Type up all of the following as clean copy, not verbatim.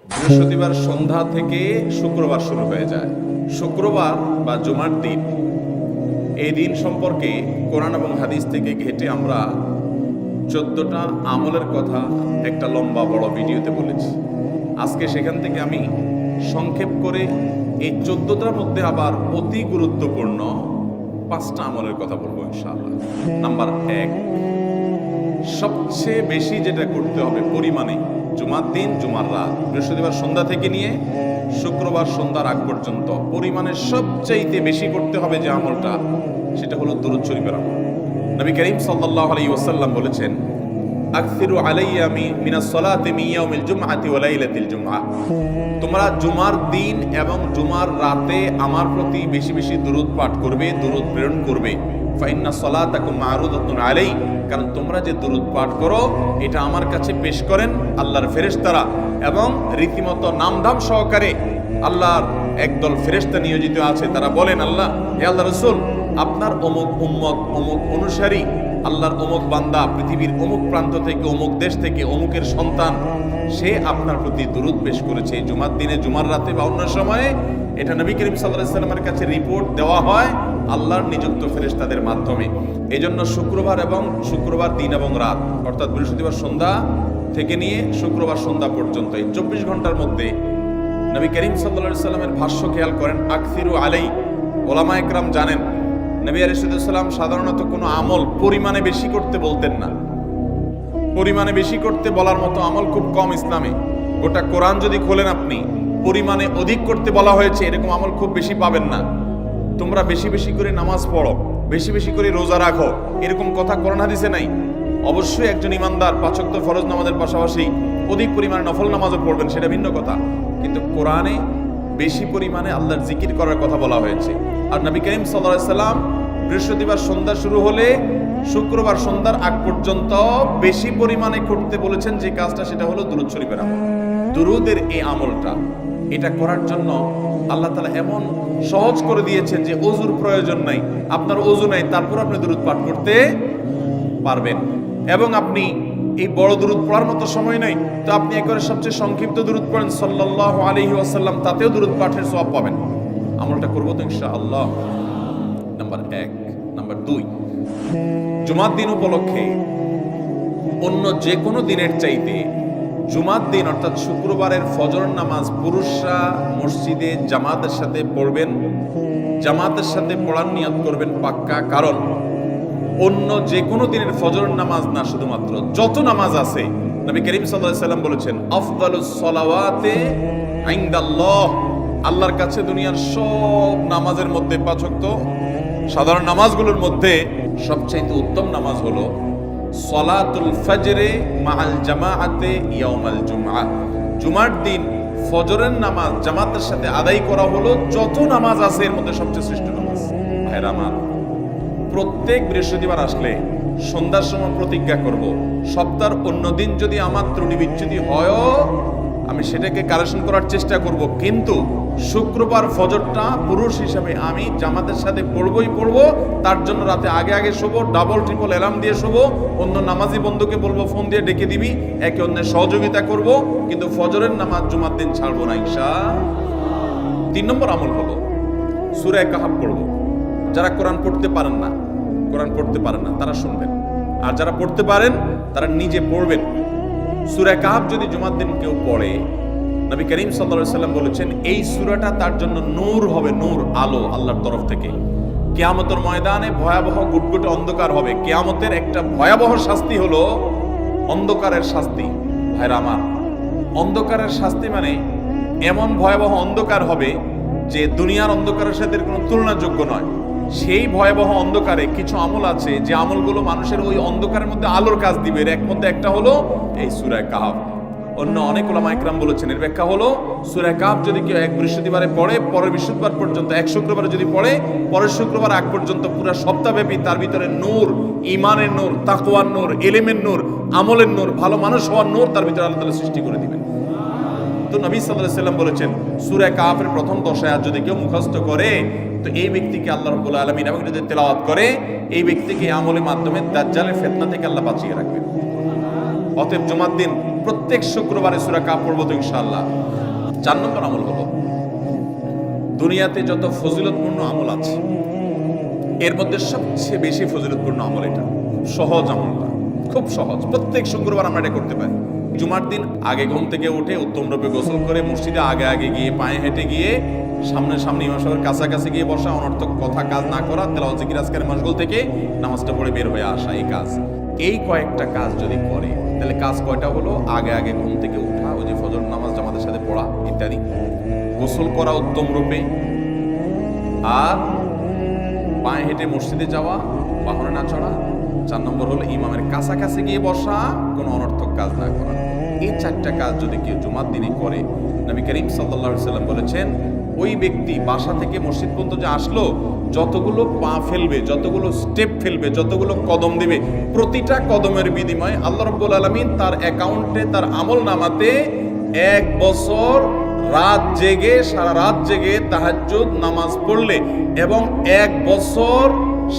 বৃহস্পতিবার সন্ধ্যা থেকে শুক্রবার শুরু হয়ে যায়। শুক্রবার বা জুমার দিন, এই দিন সম্পর্কে কোরআন এবং হাদিস থেকে ঘেটে আমরা 14টা আমলের কথা একটা লম্বা বড় ভিডিওতে বলেছি। আজকে সেখান থেকে আমি সংক্ষেপ করে এই 14টার মধ্যে আবার অতি গুরুত্বপূর্ণ 5টা আমলের কথা বলবো ইনশাআল্লাহ। নাম্বার 1, সবচেয়ে বেশি যেটা করতে হবে পরিমাণে, জুমার দিন জুমার রাত, বৃহস্পতিবার সন্ধ্যা থেকে নিয়ে শুক্রবার সন্ধ্যার আগ পর্যন্ত পরিমাণে সবচাইতে বেশি করতে হবে যে আমলটা, সেটা হলো দুরূদ শরীফের আমল। নবী করিম সাল্লাল্লাহু আলাইহি ওয়াসাল্লাম বলেছেন, আকসিরু আলাইয়া মিনাস সালাতি মিন ইয়াউমিল জুমআতি ওয়া লাইলাতিল জুমআহ, তোমরা জুমার দিন এবং জুমার রাতে আমার প্রতি বেশি বেশি দুরূদ পাঠ করবে, দুরূদ প্রেরণ করবে। ফাইন্না সালাতাকুম মা'রুদাতুন আলাই, কারণ তোমরা যে দুরূদ পাঠ করো এটা আমার কাছে পেশ করেন আল্লাহর ফেরেশতারা, এবং রীতিমতো নামধাম সহকারে আল্লাহর একদল ফেরেশতা নিয়োজিত আছে। তারা বলেন, আল্লাহ, হে আল্লাহ রাসূল, আপনার অমুক উম্মত, অমুক অনুসারী, আল্লাহর অমুক বান্দা পৃথিবীর অমুক প্রান্ত থেকে, অমুক দেশ থেকে, অমুকের সন্তান, সে আপনার প্রতি দুরূদ পেশ করেছে জুমার দিনে, জুমার রাতে বা অন্য সময়ে। এটা নবী করিম সাল্লাল্লাহু আলাইহি ওয়াসাল্লামের কাছে রিপোর্ট দেওয়া হয় আল্লাহর নিযুক্ত ফেরেশতাদের মাধ্যমে। এই জন্য শুক্রবার দিন এবং রাত, অর্থাৎ বৃহস্পতিবার সন্ধ্যা থেকে নিয়ে শুক্রবার সন্ধ্যা পর্যন্ত এই 24 ঘন্টার মধ্যে নবী করিম সাল্লাল্লাহু আলাইহি ওয়াসাল্লামের ভাষ্য খেয়াল করেন, আকসিরু আলাই। ওলামা একরাম জানেন, নবী আলাইহিস সালাম সাধারণত কোনো আমল পরিমাণে বেশি করতে বলতেন না। পরিমাণে বেশি করতে বলার মতো আমল খুব কম ইসলামে। গোটা কোরআন যদি খোলেন আপনি, পরিমাণে অধিক করতে বলা হয়েছে এরকম আমল খুব বেশি পাবেন না। তোমরা বেশি বেশি করে নামাজ পড়ো, বেশি বেশি করে রোজা রাখো, এরকম কথা কোরআন হাদিসে নাই। অবশ্যই একজন ইমানদার 5 ওয়াক্ত ফরজ নামাজের পাশাপাশি অধিক পরিমাণে নফল নামাজও পড়বেন, সেটা ভিন্ন কথা। কিন্তু কোরআনে বেশি পরিমাণে আল্লাহর জিকির করার কথা বলা হয়েছে। আর নবী করিম সাল্লাল্লাহু আলাইহি ওয়াসাল্লাম বৃহস্পতিবার সন্ধ্যা শুরু হলে শুক্রবার সন্ধ্যার আগ পর্যন্ত বেশি পরিমাণে করতে বলেছেন যে কাজটা, সেটা হলো দুরূদ শরীফের আমল। দুরূদের এই আমলটা, এটা করার জন্য আল্লাহ তাআলা এমন সহজ করে দিয়েছেন যে ওযুর প্রয়োজন নাই। আপনার ওযু নাই, তারপর আপনি দুরূদ পাঠ করতে পারবেন। এবং আপনি এই বড় দুরূদ পড়ার মতো সময় নাই, তো আপনি একবারে সবচেয়ে সংক্ষিপ্ত দুরূদ পড়েন সাল্লাল্লাহু আলাইহি ওয়াসাল্লাম, তাতেও দুরূদ পাঠের সওয়াব পাবেন। আমলটা করবো তো ইনশাআল্লাহ। নাম্বার 1। নাম্বার 2, জুমার দিন উপলক্ষে অন্য যে কোনো দিনের চাইতে জুমার দিন অর্থাৎ শুক্রবারের ফজর নামাজ পুরুষরা মসজিদে জামাতের সাথে পড়বেন। জামাতের সাথে পড়ার নিয়ত করবেন পাক্কা, কারণ অন্য যে কোনো দিনের ফজর নামাজ না, শুধুমাত্র যত নামাজ আছে, নবী করিম সাল্লাল্লাহু আলাইহি ওয়াসাল্লাম বলেছেন, আফদালুস সালাওয়াতে ইনদাল্লাহ, আল্লাহর কাছে দুনিয়ার সব নামাজের মধ্যে 5 ওয়াক্ত সাধারণ নামাজগুলোর মধ্যে সবচেয়ে উত্তম নামাজ হলো সলাতুল ফজরে মাআল জামাআতে ইয়াউমাল জুমআহ, জুমার দিন ফজরের নামাজ জামাতের সাথে আদায় করা হলো যত নামাজ আছে এর মধ্যে সবচেয়ে শ্রেষ্ঠ নামাজ। ভাইরা আমার, প্রত্যেক বৃহস্পতিবার আসলে সন্ধ্যার সময় প্রতিজ্ঞা করব, সপ্তাহের অন্য দিন যদি আমার ত্রুটি বিচ্যুতি হয় আমি সেটাকে কারেকশন করার চেষ্টা করব, কিন্তু শুক্রবার ফজরটা পুরুষ হিসাবে আমি জামাতের সাথে পড়বই পড়বো। তার জন্য রাতে আগে আগে শোবো, ডাবল ট্রিপল অ্যালার্ম দিয়ে শোবো, অন্য নামাজি বন্ধুকে বলবো ফোন দিয়ে ডেকে দিবি, একে অন্যের সহযোগিতা করব, কিন্তু ফজরের নামাজ জুমার দিন ছাড়বো না ইনশাআল্লাহ। 3 নম্বর আমল হলো সূরা কাহাফ পড়বো। যারা কোরআন পড়তে পারেন না তারা শুনবেন, আর যারা পড়তে পারেন তারা নিজে পড়বেন। সূরা কাহাফ যদি জুমার দিন কেউ পড়ে, নবী করিম সাল্লাল্লাহু আলাইহি ওয়াসাল্লাম বলেছেন এই সূরাটা তার জন্য নূর হবে, নূর, আলো আল্লাহর তরফ থেকে। কিয়ামতের ময়দানে ভয়াবহ গুটগুটে অন্ধকার হবে। কিয়ামতের একটা ভয়াবহ শাস্তি হলো অন্ধকারের শাস্তি। ভাইরা আমার, অন্ধকারের শাস্তি মানে এমন ভয়াবহ অন্ধকার হবে যে দুনিয়ার অন্ধকারের সাথে কোনো তুলনাযোগ্য নয়। সেই ভয়াবহ অন্ধকারে কিছু আমল আছে যে আমলগুলো মানুষের ওই অন্ধকারের মধ্যে আলোর কাজ দিবে। এর মধ্যে একটা হলো এই সূরা কাহাফ। অন্য অনেক উলামা ইকরাম বলেছেন এর ব্যাখ্যা হলো সূরা কাহাফ যদি কেউ এক বৃহস্পতিবারে পড়ে, পরের বৃহস্পতিবার পর্যন্ত, এক শুক্রবারে যদি পড়ে, পরের শুক্রবার আগ পর্যন্ত পুরো সপ্তাহব্যাপী তার ভিতরে নূর, ঈমানের নূর, তাকওয়ার নূর, ইলমের নূর, আমলের নূর, ভালো মানুষ হওয়ার নূর তার ভিতরে আল্লাহ তাআলা সৃষ্টি করে দিবেন। তো নবী সাল্লাল্লাহু আলাইহি ওয়াসাল্লাম বলেছেন সূরা কাহাফের প্রথম 10 আয়াত যদি কেউ মুখস্থ করে, তো এই ব্যক্তিকে আল্লাহ রাব্বুল আলামিন এবং যদি তেলাওয়াত করে, এই ব্যক্তিকে আমলের মাধ্যমে দাজ্জালের ফিতনা থেকে আল্লাহ বাঁচিয়ে রাখবেন। অতএব জুমার দিন প্রত্যেক শুক্রবারে সূরা কাফ পড়বো তো ইনশাআল্লাহ। 4 নম্বর আমল হলো, দুনিয়াতে যত ফজিলতপূর্ণ আমল আছে এর মধ্যে সবচেয়ে বেশি ফজিলতপূর্ণ আমল এটা। সহজ আমলটা, খুব সহজ, প্রত্যেক শুক্রবার আমরা এটা করতে পারি। জুমার দিন আগে ঘুম থেকে উঠে উত্তম রূপে গোসল করে মসজিদে আগে আগে গিয়ে পায়ে হেঁটে গিয়ে সামনে ইমাম সাহেবের কাছাকাছি গিয়ে বসা, অনর্থক কথা কাজ না করা, তেলাওয়াত জিকির আজকারের মাশগুল থেকে নামাজটা পড়ে বের হয়ে আসা, এই কাজ, এই কয়েকটা কাজ যদি করে তাহলে কাজ কয়টা হলো? আগে আগে ঘুম থেকে উঠা, ওই যে ফজর নামাজ জামাতের সাথে পড়া ইত্যাদি, গোসল করা উত্তম রূপে, আর পায়ে হেঁটে মসজিদে যাওয়া, বাহনে না চড়া। 4 নম্বর হলো ইমামের কাছাকাছি গিয়ে বসা, কোনো অনর্থক কাজ না করা। এই 4টা কাজ যদি কেউ জুমার দিনে করে, নবী করিম সাল্লাল্লাহু আলাইহি সাল্লাম বলেছেন ওই ব্যক্তি বাসা থেকে মসজিদ পর্যন্ত যে আসলো, যতগুলো পা ফেলবে, যতগুলো স্টেপ ফেলবে, যতগুলো কদম দিবে, প্রতিটা কদমের বিনিময়ে আল্লাহ রাব্বুল আলামিন তার অ্যাকাউন্টে, তার আমল নামাতে 1 বছর রাত জেগে, সারা রাত জেগে তাহাজ্জুদ নামাজ পড়লে এবং 1 বছর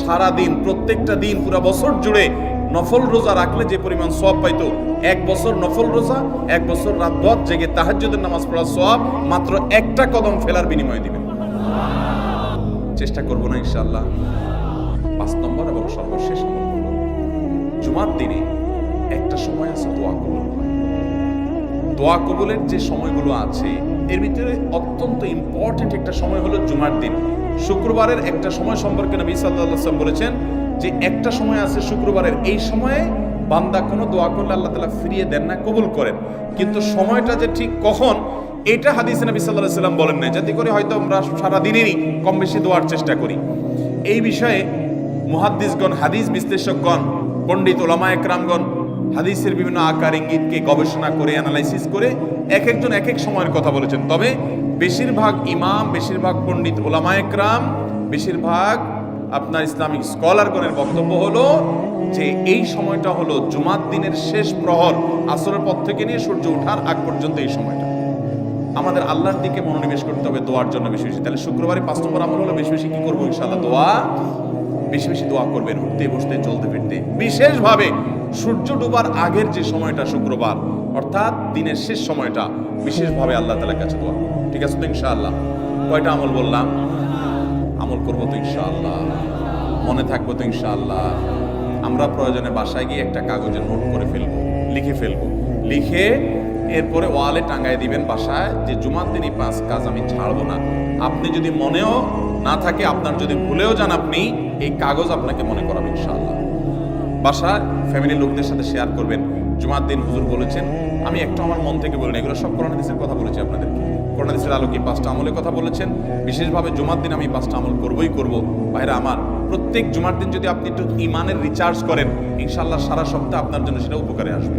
সারা দিন, প্রত্যেকটা দিন পুরো বছর জুড়ে নফল রোজা রাখলে যে পরিমাণ সওয়াব পাইতো, 1 বছর নফল রোজা, 1 বছর রাত ভর জেগে তাহাজ্জুদের নামাজ পড়ার সওয়াব মাত্র একটা কদম ফেলার বিনিময়ে দিবেন। চেষ্টা করব না ইনশাআল্লাহ। 5 নম্বর এবং সর্বশেষ আমল হলো, জুমার দিনে একটা সময় আছে দোয়া কবুল হয়। দোয়া কবুলের যে সময়গুলো আছে এর ভিতরে অত্যন্ত ইম্পর্টেন্ট একটা সময় হলো জুমার দিন। শুক্রবারের একটা সময় সম্পর্কে নবী সাল্লাল্লাহু আলাইহি ওয়াসাল্লাম বলেছেন যে একটা সময় আছে শুক্রবারের, এই সময়ে বান্দা কোনো দোয়া করলে আল্লাহ তাআলা ফিরিয়ে দেন না, কবুল করেন। কিন্তু সময়টা যে ঠিক কখন, এটা হাদিসে নবী সাল্লাল্লাহু আলাইহি ওয়াসাল্লাম বলেন না, যাতে করে হয়তো আমরা সারা দিনেরই কম বেশি দোয়ার চেষ্টা করি। এই বিষয়ে মুহাদ্দিসগণ, হাদিস বিশ্লেষকগণ, পণ্ডিত ওলামায়ে কেরামগণ হাদিসের বিভিন্ন আকার ইঙ্গিতকে গবেষণা করে, অ্যানালাইসিস করে এক একজন এক এক সময়ের কথা বলেছেন। তবে বেশিরভাগ ইমাম, বেশিরভাগ পণ্ডিত ওলামায়ে কেরাম, বেশিরভাগ আপনার ইসলামিক স্কলারগণের বক্তব্য হলো যে এই সময়টা হলো জুমার দিনের শেষ প্রহর, আসরের পর থেকে নিয়ে সূর্য ওঠার আগ পর্যন্ত এই সময়টা। আমাদের আল্লাহর দিকে মনোনিবেশ করতে হবে দোয়ার জন্য বেশি বেশি। তাহলে শুক্রবারে 5 নম্বর আমল হলো বেশি বেশি কি করবো ইনশাআল্লাহ? দোয়া, বেশি বেশি দোয়া করবেন, উঠতে বসতে চলতে ফিরতে। বিশেষভাবে সূর্য ডোবার আগের যে সময়টা শুক্রবার, অর্থাৎ দিনের শেষ সময়টা, বিশেষভাবে আল্লাহ তাআলার কাছে দোয়া। ঠিক আছে তো ইনশাআল্লাহ? কয়টা আমল বললাম? আমল করবো তো ইনশাআল্লাহ? মনে থাকবো তো ইনশাআল্লাহ? আমরা প্রয়োজনে বাসায় গিয়ে একটা কাগজে নোট করে ফেলবো, লিখে ফেলবো, লিখে এরপরে ওয়ালে টাঙ্গায় দিবেন বাসায় যে জুমার দিন এই 5 কাজ আমি ছাড়বো না। আপনি যদি মনেও না থাকে, আপনার যদি ভুলেও যান, আপনি এই কাগজ আপনাকে মনে করাবে ইনশাআল্লাহ। বাসায় ফ্যামিলির লোকদের সাথে শেয়ার করবেন। জুমার দিন হুজুর বলেছেন, আমি একটু আমার মন থেকে বলিনি, এগুলো সব কোরআন হাদিসের কথা বলেছি আপনাদেরকে। কোরআন হাদিসের আলোকে 5টা আমলের কথা বলেছেন। বিশেষভাবে জুমার দিন আমি 5টা আমল করবই করব। ভাইরা আমার, প্রত্যেক জুমার দিন যদি আপনি একটু ইমানের রিচার্জ করেন, ইনশাআল্লাহ সারা সপ্তাহ আপনার জন্য সেটা উপকারে আসবে।